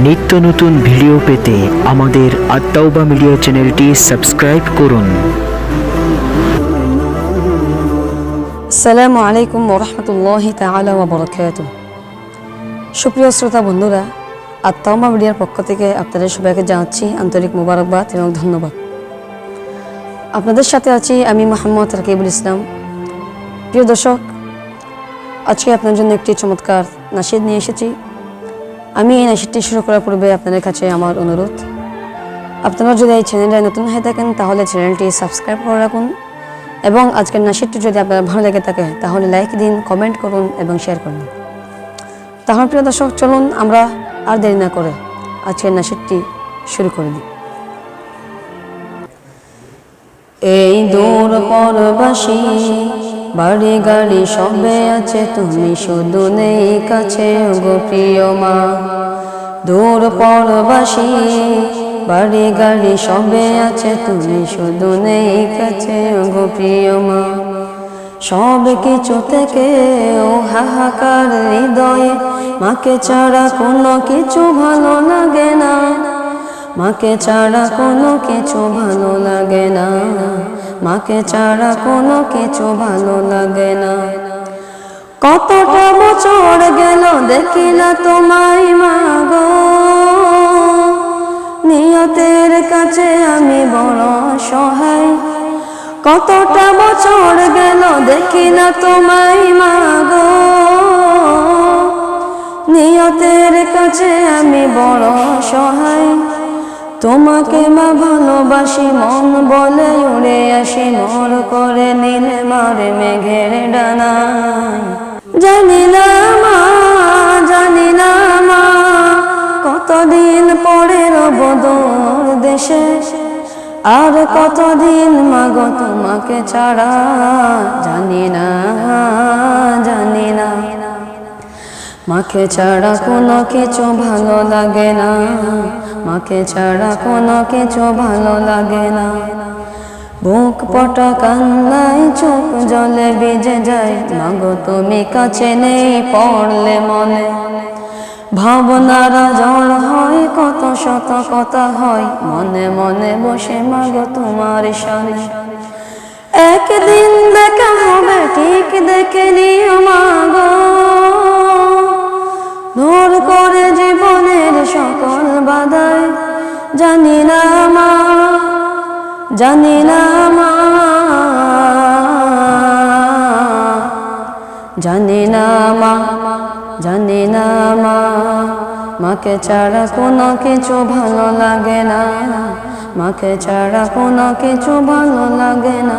নিত্য নতুন ভিডিও পেতে আমাদের আত-তাওবা মিডিয়া চ্যানেলটি সাবস্ক্রাইব করুন। আসসালামু আলাইকুম ওয়া রাহমাতুল্লাহি তাআলা ওয়া বারাকাতুহু। সুপ্রিয় শ্রোতা বন্ধুরা, আত-তাওবা মিডিয়ার পক্ষ থেকে আপনাদের সবাইকে জানাচ্ছি আন্তরিক মোবারকবাদ এবং ধন্যবাদ। আপনাদের সাথে আছি আমি মোহাম্মদ রাকিবুল ইসলাম। প্রিয় দর্শক, আজকে আপনার জন্য একটি চমৎকার নাশিদ নিয়ে এসেছি। আমি এই নাশিদটি শুরু করার পূর্বে আপনাদের কাছে আমার অনুরোধ, আপনারা যদি এই চ্যানেলে নতুন হয়ে থাকেন তাহলে চ্যানেলটি সাবস্ক্রাইব করে রাখুন এবং আজকের নাশিদটি যদি আপনার ভালো লেগে থাকে তাহলে লাইক দিন, কমেন্ট করুন এবং শেয়ার করুন। তাহলে প্রিয় দর্শক, চলুন আমরা আর দেরি না করে আজকের নাশিদটি শুরু করে দিই। এই দূর পরবাসী বাড়ি গাড়ি সবে আছে, তুমি শুধু নেই কাছে গো প্রিয় মা। দূর পরবাসী বাড়ি গাড়ি সবে আছে, তুমি শুধু নেই কাছে গো প্রিয় মা। সব কিছু থেকে ও হাহাকার হৃদয়ে, মাকে ছাড়া কোনো কিছু ভালো লাগে না, মাকে ছাড়া কোনো কিছু ভালো লাগে না, মাকে ছাড়া কোনো কিছু ভালো লাগে না। কতটা বছর গেল দেখি না তোমায় মা গো, নিয়তের কাছে আমি বড় সহায়। কতটা বছর গেল দেখি না তোমায় মা গো, নিয়তের কাছে আমি বড় সহায়। তোমাকে মা ভালোবাসি, মন বলে উড়ে আসি, মোর করে নীলে মারে মেঘের ডানা। জানি না মা, জানি না মা, কতদিন পরে রব দূর দেশে, আর কতদিন মাগো তোমাকে ছাড়া। জানি না, জানি না, মাকে ছাড়া কোনো কিছু ভালো লাগে না, মাকে ছাড়া কোনো কিছু ভালো লাগে না। বুক পটা কান্নায় চোখ জলে ভিজে যায়, মাগো তুমি কাছে নেই পড়লে মনে। ভাবনারা ঝড় হয়, কত শত কথা হয়, মনে মনে বসে মাগো তোমার সামনে। একদিন দেখা হবে ঠিক দেখে নিও মাগো, দূর করে জীবনের সকল বাধায়। জানি না মা, জানি না মা, জানি না মা, জানি না মা, মাকে ছাড়া কোনো কিছু ভালো লাগে না, মাকে ছাড়া কোনো কিছু ভালো লাগে না।